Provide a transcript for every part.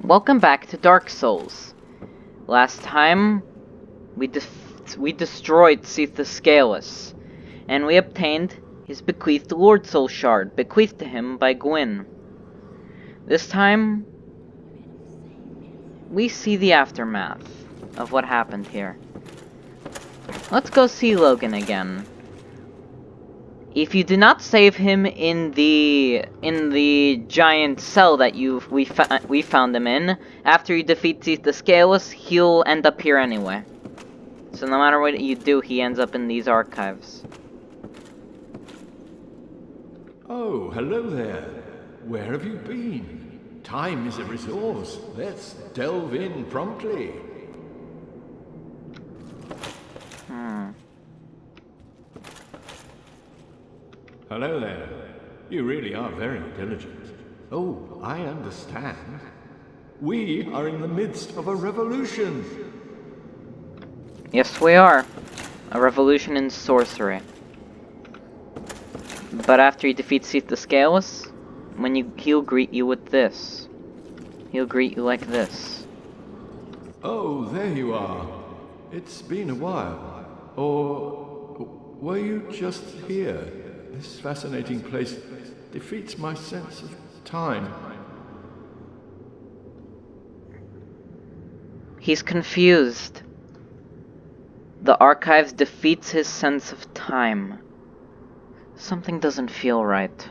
Welcome back to Dark Souls. Last time, we destroyed Sith the Scaleless, and we obtained his bequeathed Lord Soul Shard, bequeathed to him by Gwyn. This time, we see the aftermath of what happened here. Let's go see Logan again. If you do not save him in the giant cell that we found him in, after you defeat Sith the Scaleless, he'll end up here anyway. So no matter what you do, he ends up in these archives. Oh, hello there. Where have you been? Time is a resource. Let's delve in promptly. Hello there. You really are very diligent. Oh, I understand. We are in the midst of a revolution. Yes, we are. A revolution in sorcery. But after you defeat Sith the Scaleless, he'll greet you with this. He'll greet you like this. Oh, there you are. It's been a while. Or were you just here? This fascinating place defeats my sense of time. He's confused. The archives defeats his sense of time. Something doesn't feel right.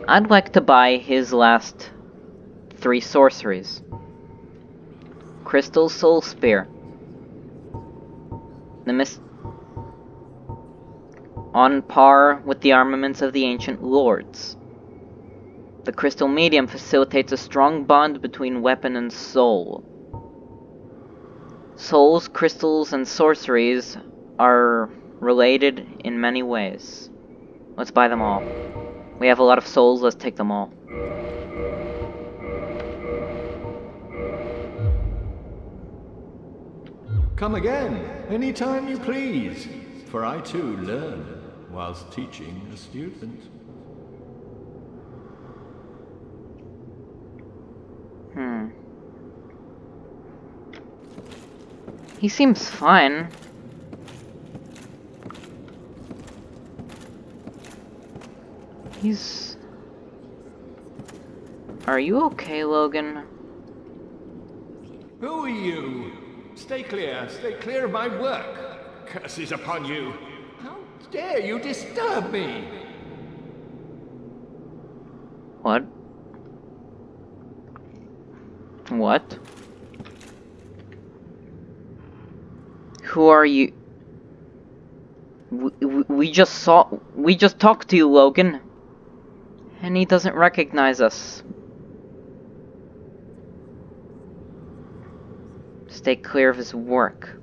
I'd like to buy his last 3 sorceries. Crystal Soul Spear. On par with the armaments of the ancient lords. The crystal medium facilitates a strong bond between weapon and soul. Souls, crystals, and sorceries are related in many ways. Let's buy them all. We have a lot of souls, let's take them all. Come again, anytime you please, for I too learn whilst teaching a student. He seems fine. Are you okay, Logan? Who are you? Stay clear of my work. Curses upon you. How dare you disturb me? What? What? Who are you? We just talked to you, Logan. And he doesn't recognize us. Stay clear of his work.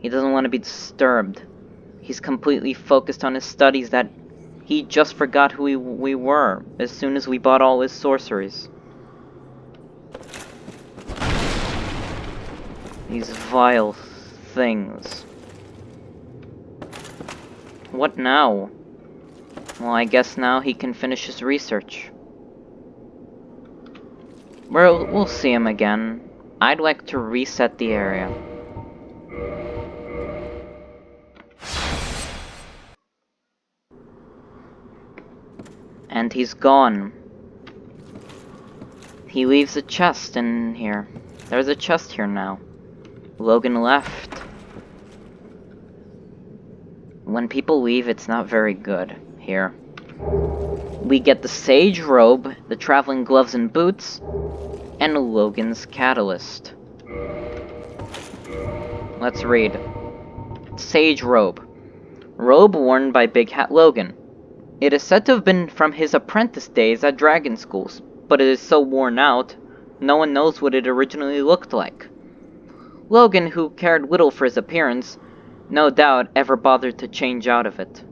He doesn't want to be disturbed. He's completely focused on his studies that he just forgot who we were as soon as we bought all his sorceries. These vile things. What now? Well, I guess now he can finish his research. We'll see him again. I'd like to reset the area. And he's gone. He leaves a chest in here. There's a chest here now. Logan left. When people leave, it's not very good here. We get the Sage Robe, the Traveling Gloves and Boots, and Logan's Catalyst. Let's read. Sage Robe. Robe worn by Big Hat Logan. It is said to have been from his apprentice days at dragon schools, but it is so worn out, no one knows what it originally looked like. Logan, who cared little for his appearance, no doubt ever bothered to change out of it.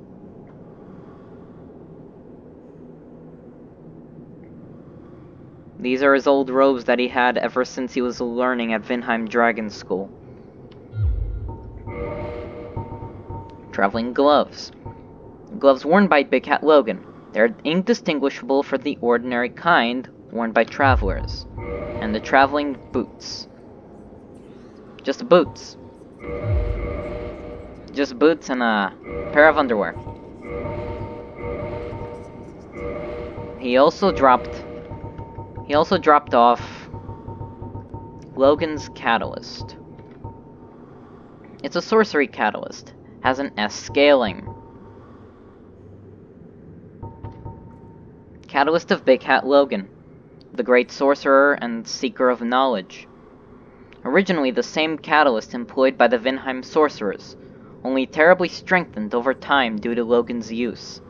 These are his old robes that he had ever since he was learning at Vinheim Dragon School. Traveling gloves. Gloves worn by Big Cat Logan. They're indistinguishable from the ordinary kind worn by travelers. And the traveling boots. Just boots. Just boots and a pair of underwear. He also dropped off Logan's catalyst. It's a sorcery catalyst. Has an S scaling. Catalyst of Big Hat Logan, the great sorcerer and seeker of knowledge. Originally the same catalyst employed by the Vinheim sorcerers, only terribly strengthened over time due to Logan's use.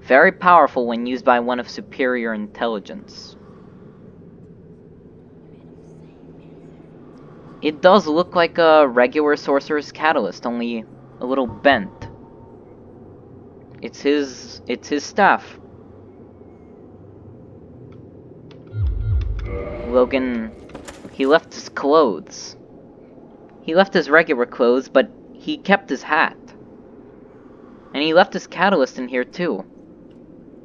Very powerful when used by one of superior intelligence. It does look like a regular sorcerer's catalyst, only a little bent. It's his staff. Logan, he left his clothes. He left his regular clothes, but he kept his hat. And he left his catalyst in here too.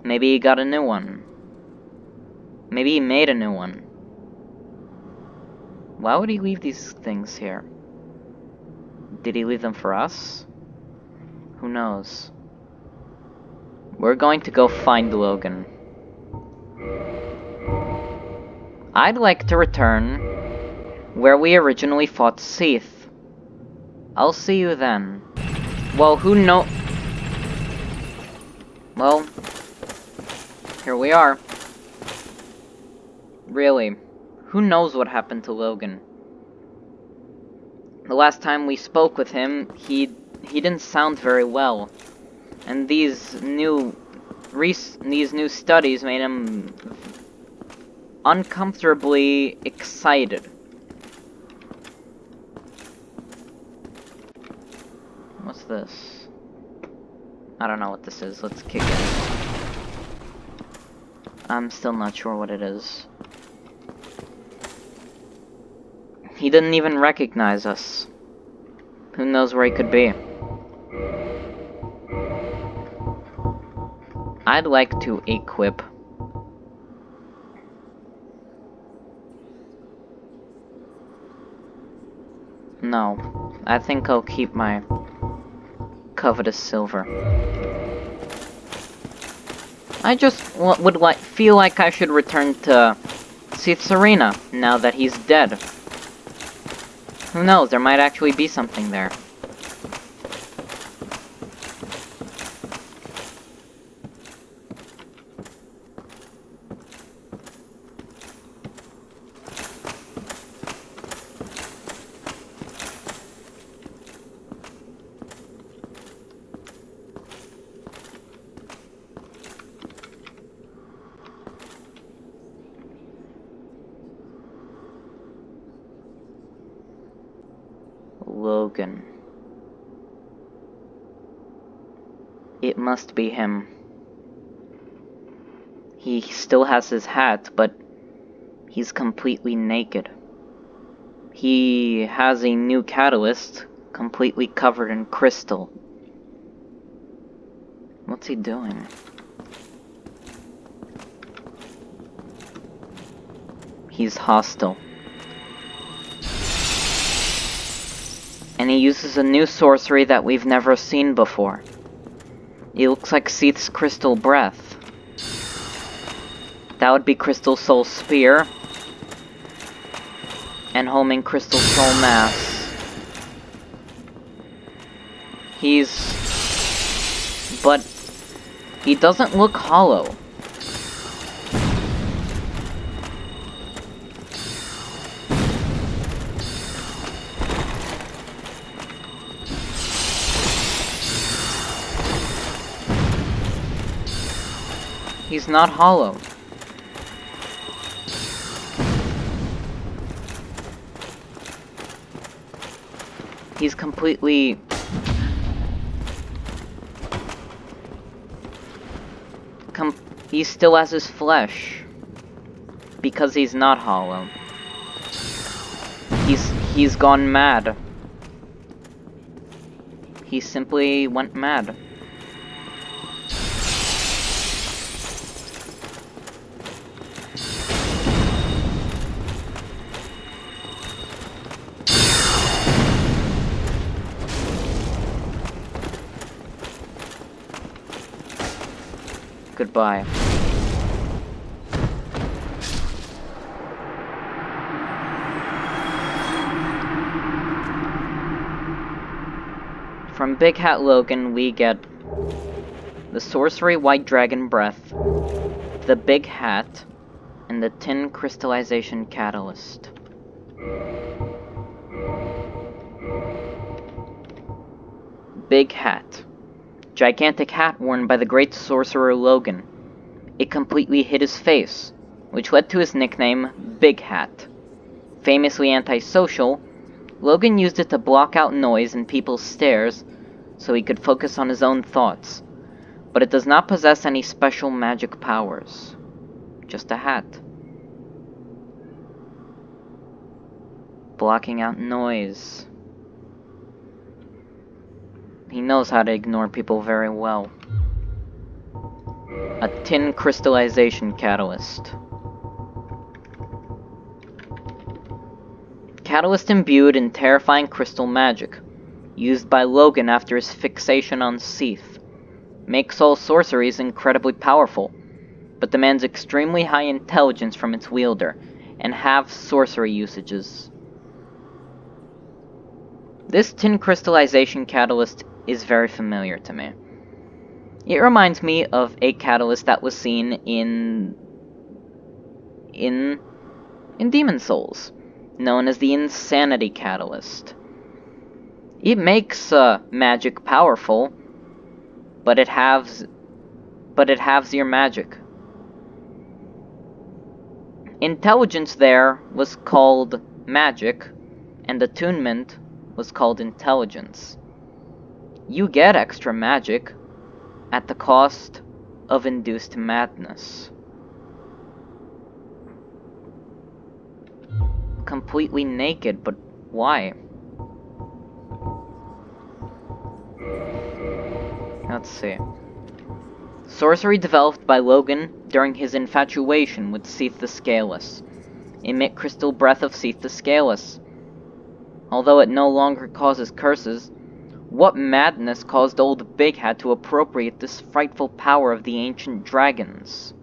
Maybe he got a new one. Maybe he made a new one. Why would he leave these things here? Did he leave them for us? Who knows? We're going to go find Logan. I'd like to return where we originally fought Seath. I'll see you then. Well, who know... Well, here we are. Really, who knows what happened to Logan? The last time we spoke with him, he didn't sound very well. And these new studies made him uncomfortably excited. What's this? I don't know what this is. Let's kick it. I'm still not sure what it is. He didn't even recognize us. Who knows where he could be? I'd like to equip. No, I think I'll keep my covetous silver. I just feel like I should return to Seath's Arena now that he's dead. Who knows, there might actually be something there. Logan. It must be him. He still has his hat, but he's completely naked. He has a new catalyst, completely covered in crystal. What's he doing? He's hostile. And he uses a new sorcery that we've never seen before. It looks like Seath's Crystal Breath. That would be Crystal Soul Spear. And Homing Crystal Soul Mass. But he doesn't look hollow. He's not hollow. He's completely... he still has his flesh. Because he's not hollow. He's gone mad. He simply went mad. Goodbye. From Big Hat Logan, we get the Sorcery White Dragon Breath, the Big Hat, and the Tin Crystallization Catalyst. Big Hat. Gigantic hat worn by the great sorcerer Logan. It completely hid his face, which led to his nickname, Big Hat. Famously antisocial, Logan used it to block out noise and people's stares so he could focus on his own thoughts, but it does not possess any special magic powers. Just a hat. Blocking out noise. He knows how to ignore people very well. A Tin Crystallization Catalyst. Catalyst imbued in terrifying crystal magic, used by Logan after his fixation on Seath. Makes all sorceries incredibly powerful, but demands extremely high intelligence from its wielder, and halves sorcery usages. This Tin Crystallization Catalyst is very familiar to me. It reminds me of a catalyst that was seen in Demon Souls, known as the Insanity Catalyst. It makes magic powerful, but it halves your magic. Intelligence there was called magic, and attunement was called intelligence. You get extra magic at the cost of induced madness. Completely naked, but why? Let's see. Sorcery developed by Logan during his infatuation with Seath the Scaleless. Emit crystal breath of Seath the Scaleless. Although it no longer causes curses, what madness caused old Big Hat to appropriate this frightful power of the ancient dragons?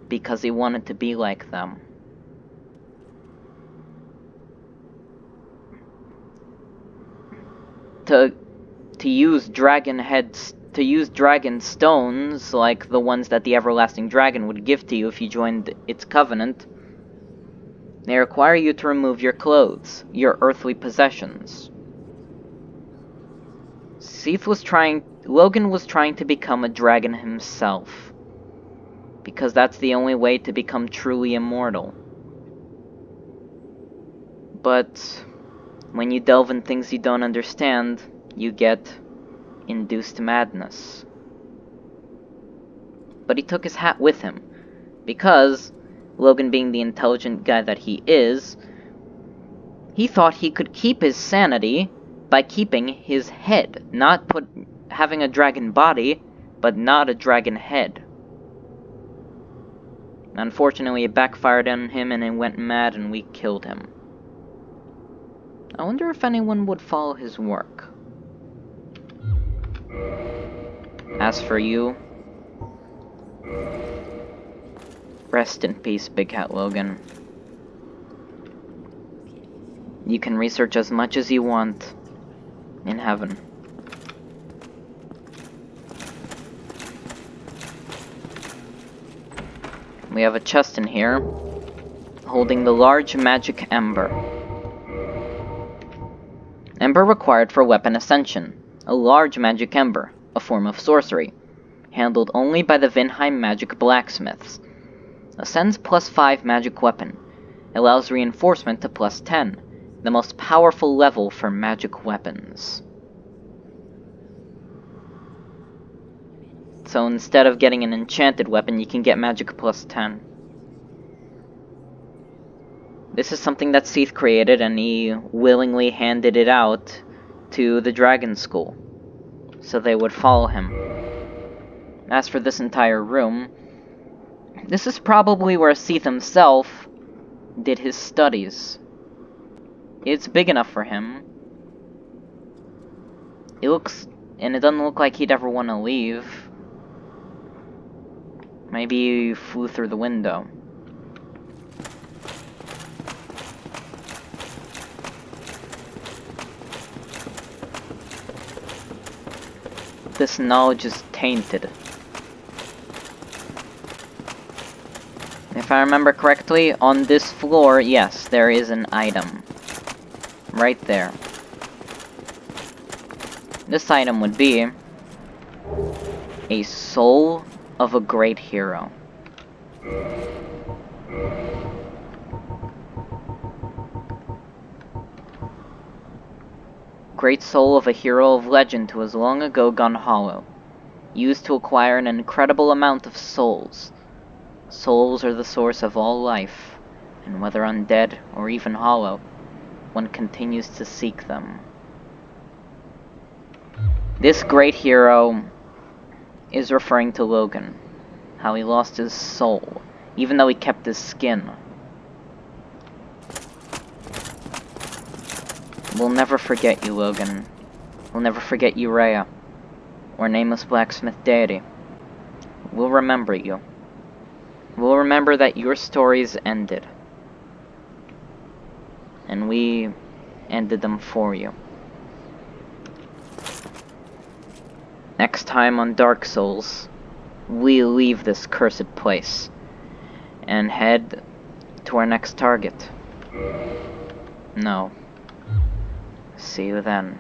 Because he wanted to be like them. To use dragon stones like the ones that the everlasting dragon would give to you if you joined its covenant, they require you to remove your clothes, your earthly possessions. Logan was trying to become a dragon himself, because that's the only way to become truly immortal. But when you delve in things you don't understand, you get induced madness. But he took his hat with him, because, Logan being the intelligent guy that he is, he thought he could keep his sanity by keeping his head, having a dragon body, but not a dragon head. Unfortunately, it backfired on him and he went mad and we killed him. I wonder if anyone would follow his work. As for you, rest in peace, Big Hat Logan. You can research as much as you want in heaven. We have a chest in here, holding the large magic ember. Ember required for weapon ascension. A large magic ember, a form of sorcery, handled only by the Vinheim magic blacksmiths. Ascends +5 magic weapon. Allows reinforcement to +10, the most powerful level for magic weapons. So instead of getting an enchanted weapon, you can get magic +10. This is something that Seath created, and he willingly handed it out to the Dragon School, so they would follow him. As for this entire room, this is probably where Seath himself did his studies. It's big enough for him. It doesn't look like he'd ever want to leave. Maybe he flew through the window. This knowledge is tainted. If I remember correctly, on this floor, yes, there is an item. Right there. This item would be a soul of a great hero. Great soul of a hero of legend who has long ago gone hollow. Used to acquire an incredible amount of souls. Souls are the source of all life, and whether undead or even hollow, one continues to seek them. This great hero is referring to Logan, how he lost his soul, even though he kept his skin. We'll never forget you, Logan. We'll never forget you, Rhea, or Nameless Blacksmith Deity. We'll remember you. We'll remember that your stories ended, and we ended them for you. Next time on Dark Souls, we leave this cursed place and head to our next target. No. See you then.